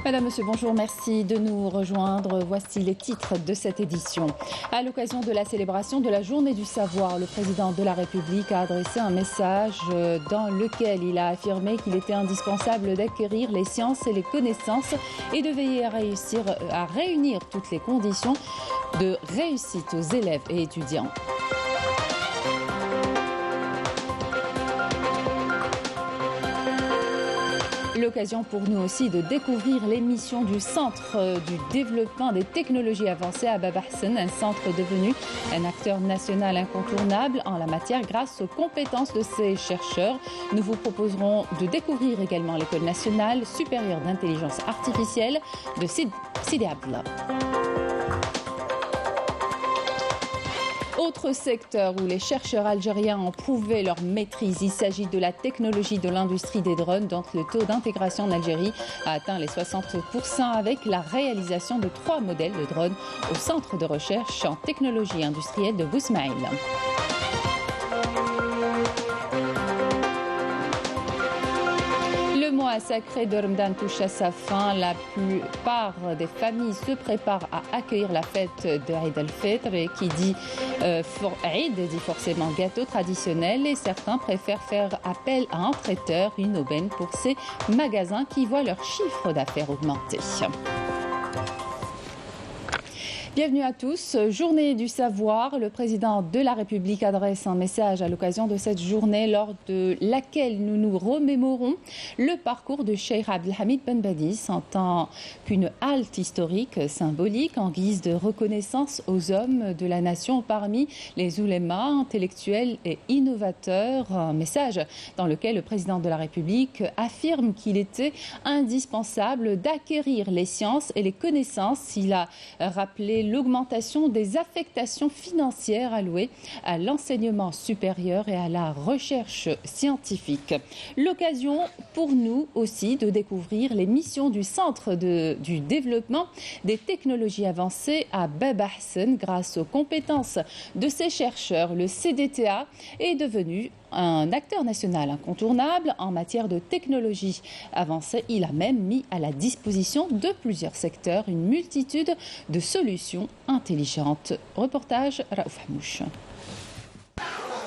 Madame, Monsieur, bonjour, merci de nous rejoindre. Voici les titres de cette édition. À l'occasion de la célébration de la Journée du Savoir, le président de la République a adressé un message dans lequel il a affirmé qu'il était indispensable d'acquérir les sciences et les connaissances et de veiller à réunir toutes les conditions de réussite aux élèves et étudiants. L'occasion pour nous aussi de découvrir les missions du Centre du développement des technologies avancées à Bab Ahsen, un centre devenu un acteur national incontournable en la matière grâce aux compétences de ses chercheurs. Nous vous proposerons de découvrir également l'École nationale supérieure d'intelligence artificielle de Sidi Abdallah. Autre secteur où les chercheurs algériens ont prouvé leur maîtrise, il s'agit de la technologie de l'industrie des drones, dont le taux d'intégration en Algérie a atteint les 60% avec la réalisation de 3 modèles de drones au centre de recherche en technologie industrielle de Bousmaïl. Le mois sacré de Ramadan touche à sa fin. La plupart des familles se préparent à accueillir la fête de Eid al-Fitr et qui dit Eid dit forcément gâteau traditionnel et certains préfèrent faire appel à un traiteur, une aubaine pour ces magasins qui voient leur chiffre d'affaires augmenter. Bienvenue à tous. Journée du savoir. Le président de la République adresse un message à l'occasion de cette journée lors de laquelle nous nous remémorons le parcours de Cheikh Abdelhamid Ben Badis en tant qu'une halte historique symbolique en guise de reconnaissance aux hommes de la nation parmi les oulémas, intellectuels et innovateurs. Un message dans lequel le président de la République affirme qu'il était indispensable d'acquérir les sciences et les connaissances. Il a rappelé l'augmentation des affectations financières allouées à l'enseignement supérieur et à la recherche scientifique. L'occasion pour nous aussi de découvrir les missions du Centre du développement des technologies avancées à Bab Ahsen. Grâce aux compétences de ses chercheurs, le CDTA est devenu un acteur national incontournable en matière de technologie avancée. Il a même mis à la disposition de plusieurs secteurs une multitude de solutions intelligentes. Reportage Raouf Hamouche.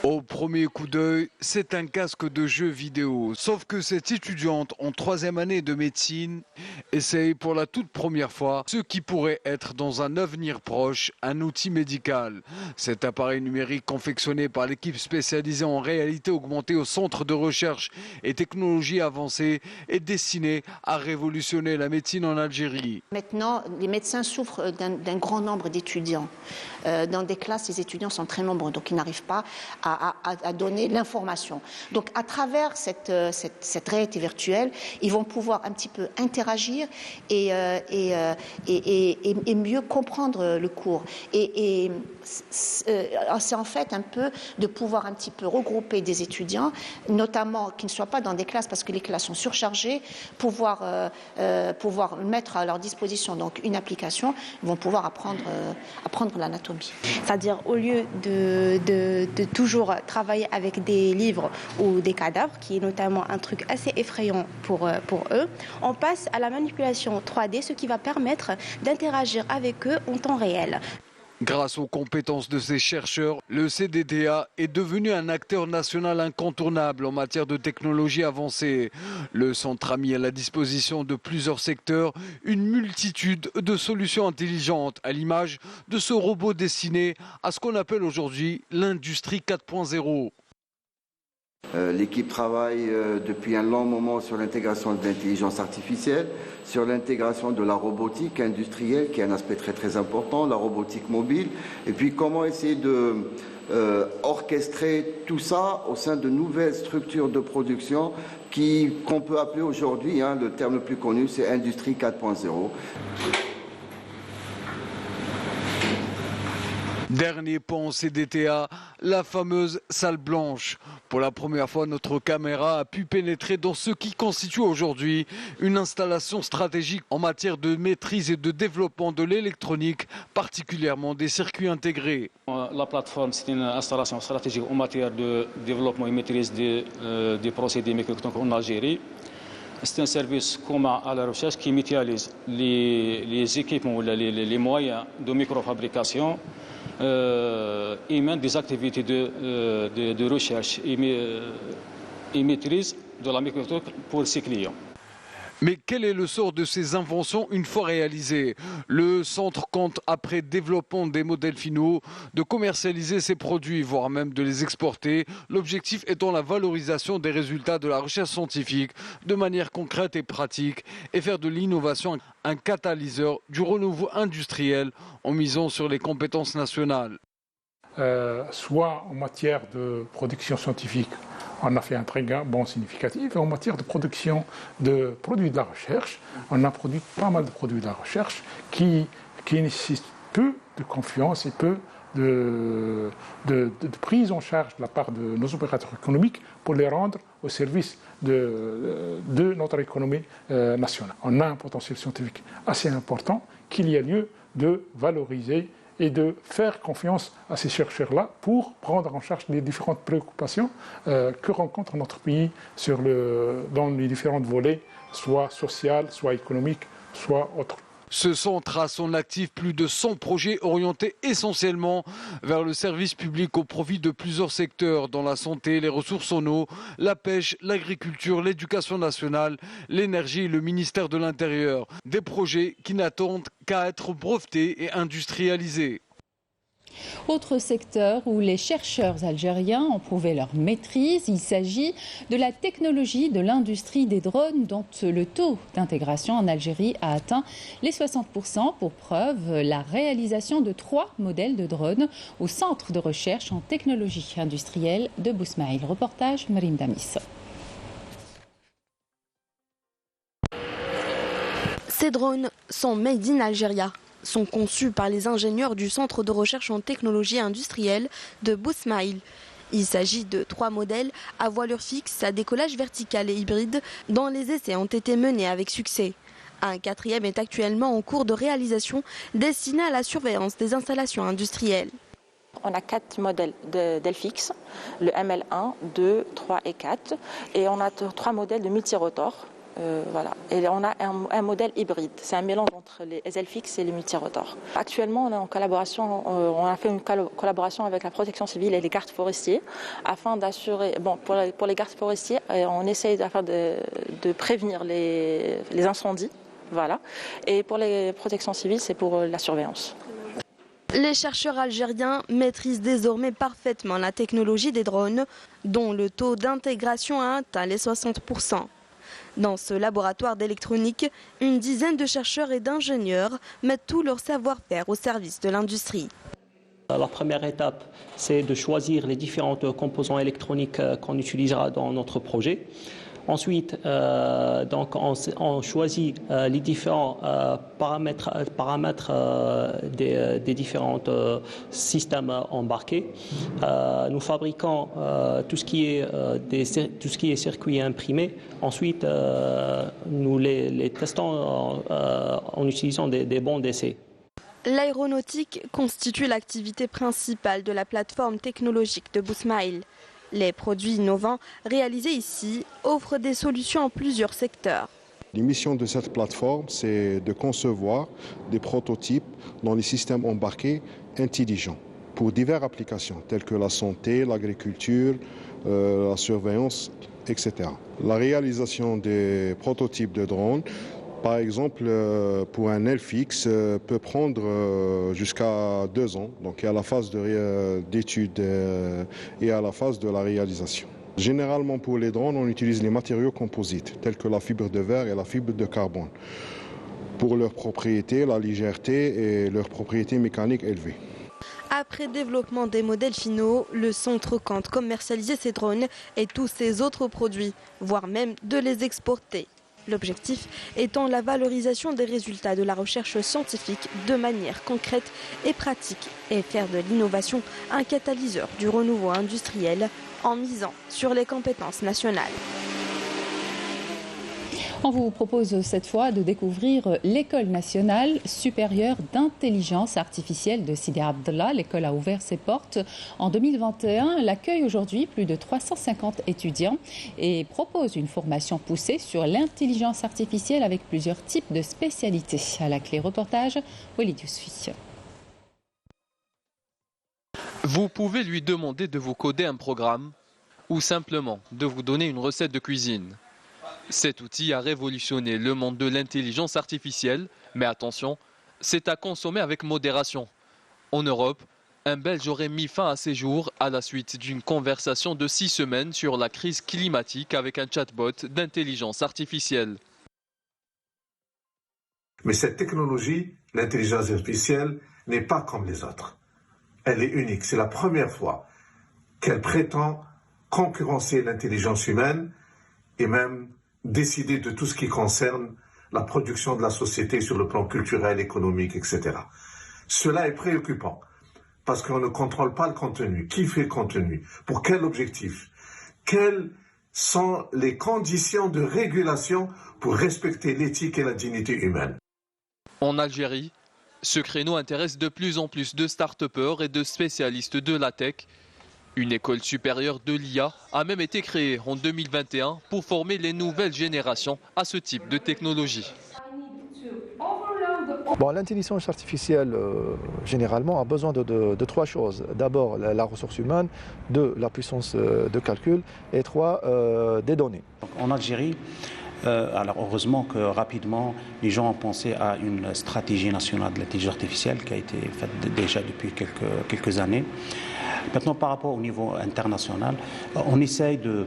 Au premier coup d'œil, c'est un casque de jeu vidéo. Sauf que cette étudiante en 3e année de médecine essaye pour la toute première fois ce qui pourrait être dans un avenir proche un outil médical. Cet appareil numérique confectionné par l'équipe spécialisée en réalité augmentée au Centre de recherche et technologie avancée est destiné à révolutionner la médecine en Algérie. Maintenant, les médecins souffrent d'un grand nombre d'étudiants. Dans des classes, les étudiants sont très nombreux, donc ils n'arrivent pas à donner l'information. Donc à travers cette réalité virtuelle, ils vont pouvoir un petit peu interagir et mieux comprendre le cours. C'est en fait un peu de pouvoir un petit peu regrouper des étudiants, notamment qui ne soient pas dans des classes parce que les classes sont surchargées, pouvoir mettre à leur disposition donc une application, ils vont pouvoir apprendre l'anatomie. C'est-à-dire au lieu de toujours travailler avec des livres ou des cadavres, qui est notamment un truc assez effrayant pour eux, on passe à la manipulation 3D, ce qui va permettre d'interagir avec eux en temps réel. Grâce aux compétences de ces chercheurs, le CDTA est devenu un acteur national incontournable en matière de technologie avancée. Le centre a mis à la disposition de plusieurs secteurs une multitude de solutions intelligentes, à l'image de ce robot destiné à ce qu'on appelle aujourd'hui l'industrie 4.0. L'équipe travaille depuis un long moment sur l'intégration de l'intelligence artificielle, sur l'intégration de la robotique industrielle, qui est un aspect très très important, la robotique mobile, et puis comment essayer de orchestrer tout ça au sein de nouvelles structures de production qu'on peut appeler aujourd'hui, le terme le plus connu, c'est Industrie 4.0. Dernier point CDTA, la fameuse salle blanche. Pour la première fois, notre caméra a pu pénétrer dans ce qui constitue aujourd'hui une installation stratégique en matière de maîtrise et de développement de l'électronique, particulièrement des circuits intégrés. La plateforme, c'est une installation stratégique en matière de développement et maîtrise des procédés mécaniques en Algérie. C'est un service commun à la recherche qui mutualise les équipements ou les moyens de microfabrication et même des activités de recherche et maîtrise de la microélectronique pour ses clients. Mais quel est le sort de ces inventions une fois réalisées? Le centre compte, après développement des modèles finaux, de commercialiser ces produits, voire même de les exporter. L'objectif étant la valorisation des résultats de la recherche scientifique de manière concrète et pratique et faire de l'innovation un catalyseur du renouveau industriel en misant sur les compétences nationales. Soit en matière de production scientifique, on a fait un très bon significatif, et en matière de production de produits de la recherche, on a produit pas mal de produits de la recherche qui nécessitent peu de confiance et peu de prise en charge de la part de nos opérateurs économiques pour les rendre au service de notre économie nationale. On a un potentiel scientifique assez important qu'il y a lieu de valoriser et de faire confiance à ces chercheurs-là pour prendre en charge les différentes préoccupations que rencontre notre pays dans les différents volets, soit social, soit économique, soit autre. Ce centre a à son actif plus de 100 projets orientés essentiellement vers le service public au profit de plusieurs secteurs, dans la santé, les ressources en eau, la pêche, l'agriculture, l'éducation nationale, l'énergie et le ministère de l'Intérieur. Des projets qui n'attendent qu'à être brevetés et industrialisés. Autre secteur où les chercheurs algériens ont prouvé leur maîtrise, il s'agit de la technologie de l'industrie des drones dont le taux d'intégration en Algérie a atteint les 60%. Pour preuve, la réalisation de 3 modèles de drones au centre de recherche en technologie industrielle de Bousmaïl. Reportage Marim Damis. Ces drones sont made in Algeria. Sont conçus par les ingénieurs du Centre de recherche en technologie industrielle de Bousmaïl. Il s'agit de 3 modèles à voilure fixe, à décollage vertical et hybride, dont les essais ont été menés avec succès. Un 4e est actuellement en cours de réalisation, destiné à la surveillance des installations industrielles. On a 4 modèles d'Elfix, le ML1, 2, 3 et 4. Et on a 3 modèles de multirotors. Voilà. Et on a un modèle hybride. C'est un mélange entre les Elfix et les multirotors. Actuellement, on est en collaboration. On a fait une collaboration avec la protection civile et les gardes forestiers afin d'assurer. Bon, pour les gardes forestiers, on essaye de prévenir les incendies. Voilà. Et pour les protections civiles, c'est pour la surveillance. Les chercheurs algériens maîtrisent désormais parfaitement la technologie des drones, dont le taux d'intégration a atteint les 60%. Dans ce laboratoire d'électronique, une dizaine de chercheurs et d'ingénieurs mettent tout leur savoir-faire au service de l'industrie. La première étape, c'est de choisir les différents composants électroniques qu'on utilisera dans notre projet. Ensuite, on choisit les différents paramètres des différents systèmes embarqués. Nous fabriquons tout ce qui est circuits imprimés. Ensuite, nous les testons en utilisant des bancs d'essai. L'aéronautique constitue l'activité principale de la plateforme technologique de Bousmaïl. Les produits innovants réalisés ici offrent des solutions en plusieurs secteurs. La mission de cette plateforme, c'est de concevoir des prototypes dans les systèmes embarqués intelligents pour diverses applications telles que la santé, l'agriculture, la surveillance, etc. La réalisation des prototypes de drones, par exemple, pour un Elfix, peut prendre jusqu'à 2 ans. Donc, il y a la phase d'étude et à la phase de la réalisation. Généralement, pour les drones, on utilise les matériaux composites, tels que la fibre de verre et la fibre de carbone, pour leurs propriétés, la légèreté et leurs propriétés mécaniques élevées. Après développement des modèles finaux, le centre compte commercialiser ces drones et tous ces autres produits, voire même de les exporter. L'objectif étant la valorisation des résultats de la recherche scientifique de manière concrète et pratique et faire de l'innovation un catalyseur du renouveau industriel en misant sur les compétences nationales. On vous propose cette fois de découvrir l'École nationale supérieure d'intelligence artificielle de Sidi Abdallah. L'école a ouvert ses portes en 2021. Elle accueille aujourd'hui plus de 350 étudiants et propose une formation poussée sur l'intelligence artificielle avec plusieurs types de spécialités. À la clé reportage, Walid Yousfi. Vous pouvez lui demander de vous coder un programme ou simplement de vous donner une recette de cuisine. Cet outil a révolutionné le monde de l'intelligence artificielle, mais attention, c'est à consommer avec modération. En Europe, un Belge aurait mis fin à ses jours à la suite d'une conversation de 6 semaines sur la crise climatique avec un chatbot d'intelligence artificielle. Mais cette technologie, l'intelligence artificielle, n'est pas comme les autres. Elle est unique. C'est la première fois qu'elle prétend concurrencer l'intelligence humaine et même décider de tout ce qui concerne la production de la société sur le plan culturel, économique, etc. Cela est préoccupant parce qu'on ne contrôle pas le contenu. Qui fait le contenu? Pour quel objectif? Quelles sont les conditions de régulation pour respecter l'éthique et la dignité humaine? En Algérie, ce créneau intéresse de plus en plus de start-upers et de spécialistes de la tech. Une école supérieure de l'IA a même été créée en 2021 pour former les nouvelles générations à ce type de technologie. Bon, l'intelligence artificielle, généralement, a besoin de trois choses. D'abord, la ressource humaine, deux, la puissance de calcul, et trois, des données. En Algérie, alors heureusement que rapidement, les gens ont pensé à une stratégie nationale de l'intelligence artificielle qui a été faite déjà depuis quelques années. Maintenant, par rapport au niveau international, on essaye de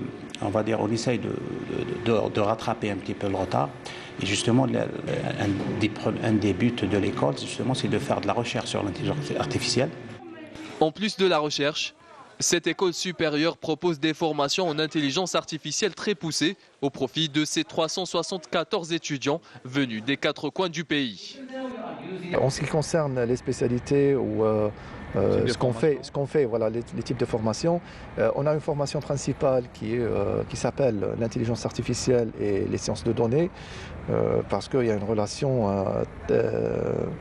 rattraper un petit peu le retard. Et justement, un des buts de l'école, justement, c'est de faire de la recherche sur l'intelligence artificielle. En plus de la recherche, cette école supérieure propose des formations en intelligence artificielle très poussées au profit de ses 374 étudiants venus des 4 coins du pays. En ce qui concerne les spécialités ou ce qu'on fait, voilà, les types de formations, on a une formation principale qui s'appelle l'intelligence artificielle et les sciences de données, parce qu'il y a une relation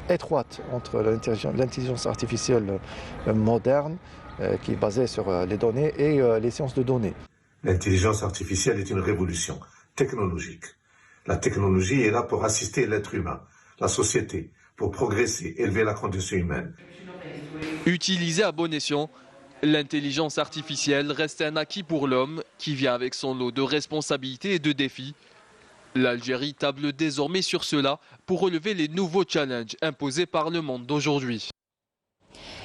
étroite entre l'intelligence artificielle moderne, qui est basée sur les données, et les sciences de données. L'intelligence artificielle est une révolution technologique. La technologie est là pour assister l'être humain, la société, pour progresser, élever la condition humaine. Utilisée à bon escient, l'intelligence artificielle reste un acquis pour l'homme qui vient avec son lot de responsabilités et de défis. L'Algérie table désormais sur cela pour relever les nouveaux challenges imposés par le monde d'aujourd'hui.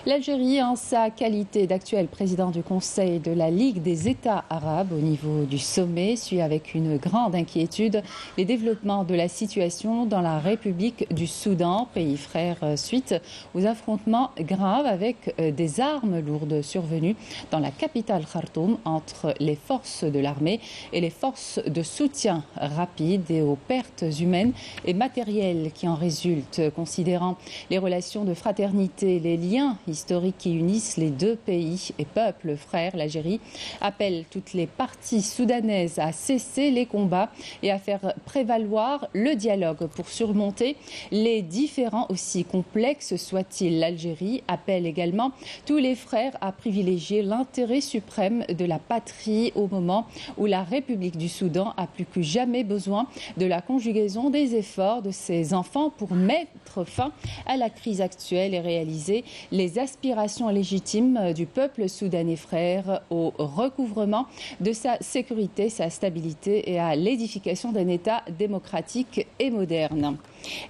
L'Algérie, en sa qualité d'actuel président du Conseil de la Ligue des États arabes au niveau du sommet, suit avec une grande inquiétude les développements de la situation dans la République du Soudan, pays frère, suite aux affrontements graves avec des armes lourdes survenues dans la capitale Khartoum entre les forces de l'armée et les forces de soutien rapide et aux pertes humaines et matérielles qui en résultent, considérant les relations de fraternité, les liens historiques qui unissent les deux pays et peuples frères. L'Algérie appelle toutes les parties soudanaises à cesser les combats et à faire prévaloir le dialogue pour surmonter les différends, aussi complexes soient-ils. L'Algérie appelle également tous les frères à privilégier l'intérêt suprême de la patrie au moment où la République du Soudan a plus que jamais besoin de la conjugaison des efforts de ses enfants pour mettre fin à la crise actuelle et réaliser les aspirations légitimes du peuple soudanais frère au recouvrement de sa sécurité, sa stabilité et à l'édification d'un État démocratique et moderne.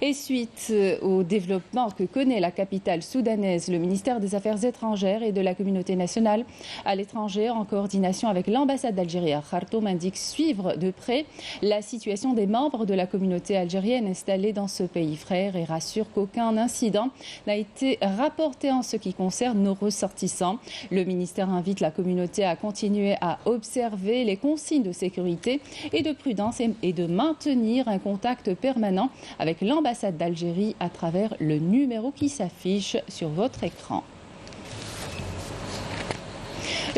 Et suite au développement que connaît la capitale soudanaise, le ministère des Affaires étrangères et de la communauté nationale à l'étranger, en coordination avec l'ambassade d'Algérie à Khartoum, indique suivre de près la situation des membres de la communauté algérienne installée dans ce pays frère et rassure qu'aucun incident n'a été rapporté en ce qui concerne nos ressortissants. Le ministère invite la communauté à continuer à observer les consignes de sécurité et de prudence et de maintenir un contact permanent avec l'ambassade d'Algérie à travers le numéro qui s'affiche sur votre écran.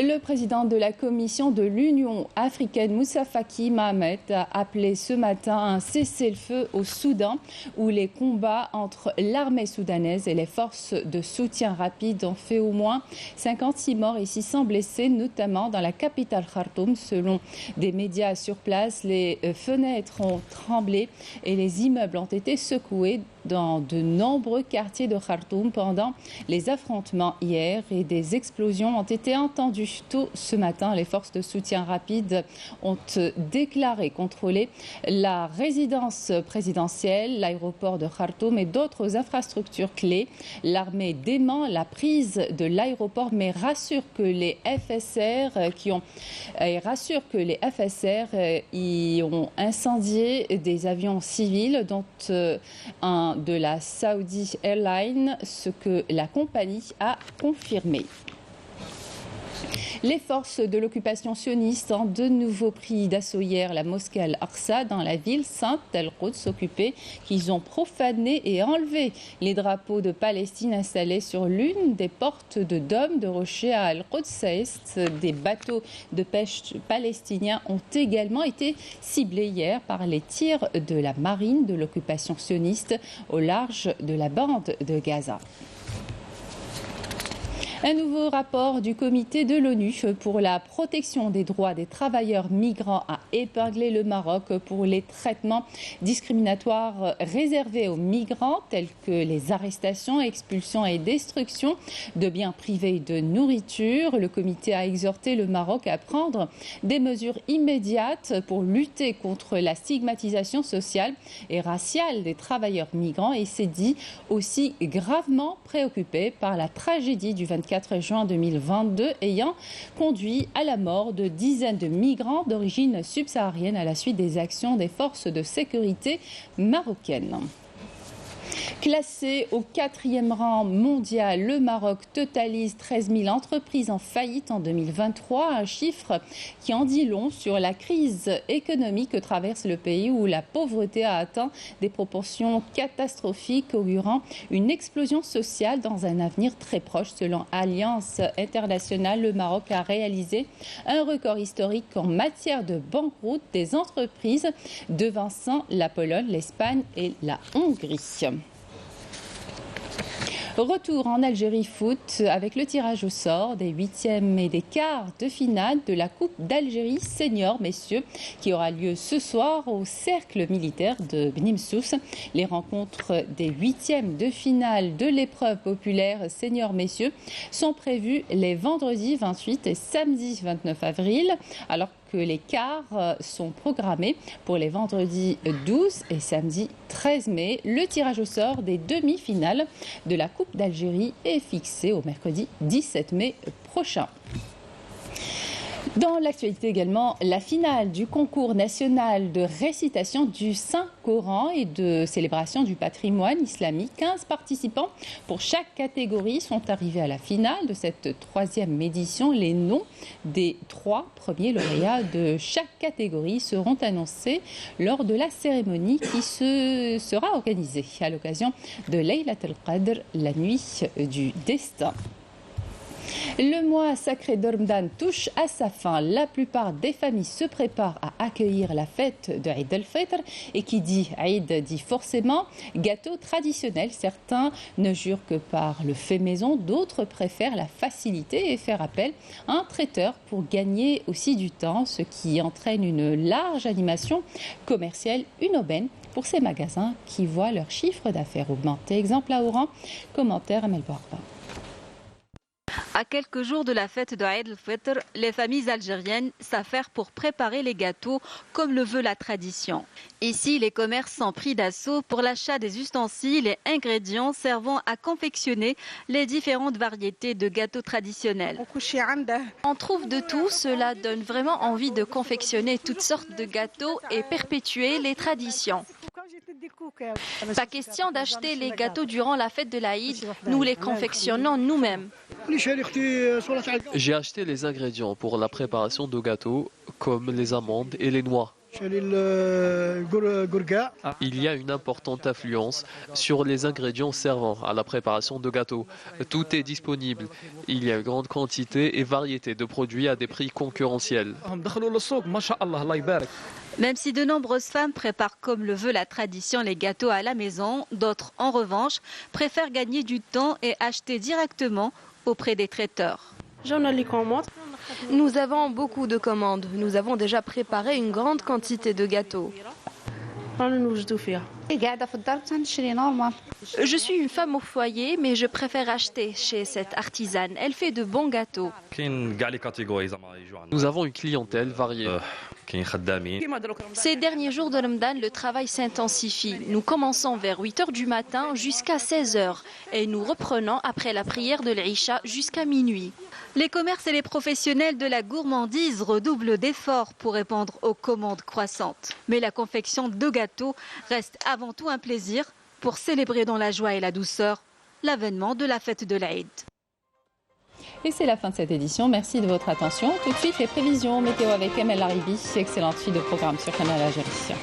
Le président de la Commission de l'Union africaine, Moussa Faki Mohamed, a appelé ce matin un cessez-le-feu au Soudan, où les combats entre l'armée soudanaise et les forces de soutien rapide ont fait au moins 56 morts et 600 blessés, notamment dans la capitale Khartoum. Selon des médias sur place, les fenêtres ont tremblé et les immeubles ont été secoués dans de nombreux quartiers de Khartoum pendant les affrontements hier, et des explosions ont été entendues tôt ce matin. Les forces de soutien rapide ont déclaré contrôler la résidence présidentielle, l'aéroport de Khartoum et d'autres infrastructures clés. L'armée dément la prise de l'aéroport, mais rassure que les FSR y ont incendié des avions civils, dont un de la Saudi Airlines, ce que la compagnie a confirmé. Les forces de l'occupation sioniste ont de nouveau pris d'assaut hier la mosquée Al-Aqsa dans la ville sainte d'Al-Quds occupée, qu'ils ont profané et enlevé les drapeaux de Palestine installés sur l'une des portes de dôme de rocher à Al-Quds Est. Des bateaux de pêche palestiniens ont également été ciblés hier par les tirs de la marine de l'occupation sioniste au large de la bande de Gaza. Un nouveau rapport du comité de l'ONU pour la protection des droits des travailleurs migrants a épinglé le Maroc pour les traitements discriminatoires réservés aux migrants, tels que les arrestations, expulsions et destructions de biens privés et de nourriture. Le comité a exhorté le Maroc à prendre des mesures immédiates pour lutter contre la stigmatisation sociale et raciale des travailleurs migrants, et s'est dit aussi gravement préoccupé par la tragédie du 24 juin 2022 ayant conduit à la mort de dizaines de migrants d'origine subsaharienne à la suite des actions des forces de sécurité marocaines. Classé au 4e rang mondial, le Maroc totalise 13 000 entreprises en faillite en 2023, un chiffre qui en dit long sur la crise économique que traverse le pays, où la pauvreté a atteint des proportions catastrophiques, augurant une explosion sociale dans un avenir très proche. Selon Alliance Internationale, le Maroc a réalisé un record historique en matière de banqueroute des entreprises, devançant la Pologne, l'Espagne et la Hongrie. Retour en Algérie foot avec le tirage au sort des 8e et des quarts de finale de la Coupe d'Algérie senior messieurs, qui aura lieu ce soir au cercle militaire de Bnimsous. Les rencontres des 8e de finale de l'épreuve populaire senior messieurs sont prévues les vendredis 28 et samedi 29 avril, alors que les quarts sont programmés pour les vendredis 12 et samedi 13 mai. Le tirage au sort des demi-finales de la Coupe d'Algérie est fixé au mercredi 17 mai prochain. Dans l'actualité également, la finale du concours national de récitation du Saint-Coran et de célébration du patrimoine islamique. 15 participants pour chaque catégorie sont arrivés à la finale de cette 3e édition. Les noms des 3 premiers lauréats de chaque catégorie seront annoncés lors de la cérémonie qui sera organisée à l'occasion de Laylat al-Qadr, la nuit du destin. Le mois sacré de Ramadan touche à sa fin. La plupart des familles se préparent à accueillir la fête de Eid al-Fitr, et qui dit Eid dit forcément gâteau traditionnel. Certains ne jurent que par le fait maison, d'autres préfèrent la facilité et faire appel à un traiteur pour gagner aussi du temps, ce qui entraîne une large animation commerciale, une aubaine pour ces magasins qui voient leur chiffre d'affaires augmenter. Exemple à Oran, commentaire Amel Barba. À quelques jours de la fête de Eid al-Fitr, les familles algériennes s'affairent pour préparer les gâteaux comme le veut la tradition. Ici, les commerces sont pris d'assaut pour l'achat des ustensiles et ingrédients servant à confectionner les différentes variétés de gâteaux traditionnels. On trouve de tout, cela donne vraiment envie de confectionner toutes sortes de gâteaux et perpétuer les traditions. Pas question d'acheter les gâteaux durant la fête de l'Aïd, nous les confectionnons nous-mêmes. J'ai acheté les ingrédients pour la préparation de gâteaux comme les amandes et les noix. Il y a une importante influence sur les ingrédients servant à la préparation de gâteaux. Tout est disponible. Il y a une grande quantité et variété de produits à des prix concurrentiels. Même si de nombreuses femmes préparent comme le veut la tradition les gâteaux à la maison, d'autres en revanche préfèrent gagner du temps et acheter directement auprès des traiteurs. Nous avons beaucoup de commandes. Nous avons déjà préparé une grande quantité de gâteaux. Je suis une femme au foyer, mais je préfère acheter chez cette artisane. Elle fait de bons gâteaux. Nous avons une clientèle variée. Ces derniers jours de Ramadan, le travail s'intensifie. Nous commençons vers 8 h du matin jusqu'à 16 h et nous reprenons après la prière de l'Isha jusqu'à minuit. Les commerces et les professionnels de la gourmandise redoublent d'efforts pour répondre aux commandes croissantes. Mais la confection de gâteaux reste avant tout un plaisir pour célébrer dans la joie et la douceur l'avènement de la fête de l'Aïd. Et c'est la fin de cette édition. Merci de votre attention. Tout de suite, les prévisions météo avec Emel Laribi. Excellente suite de programme sur Canal Algérie.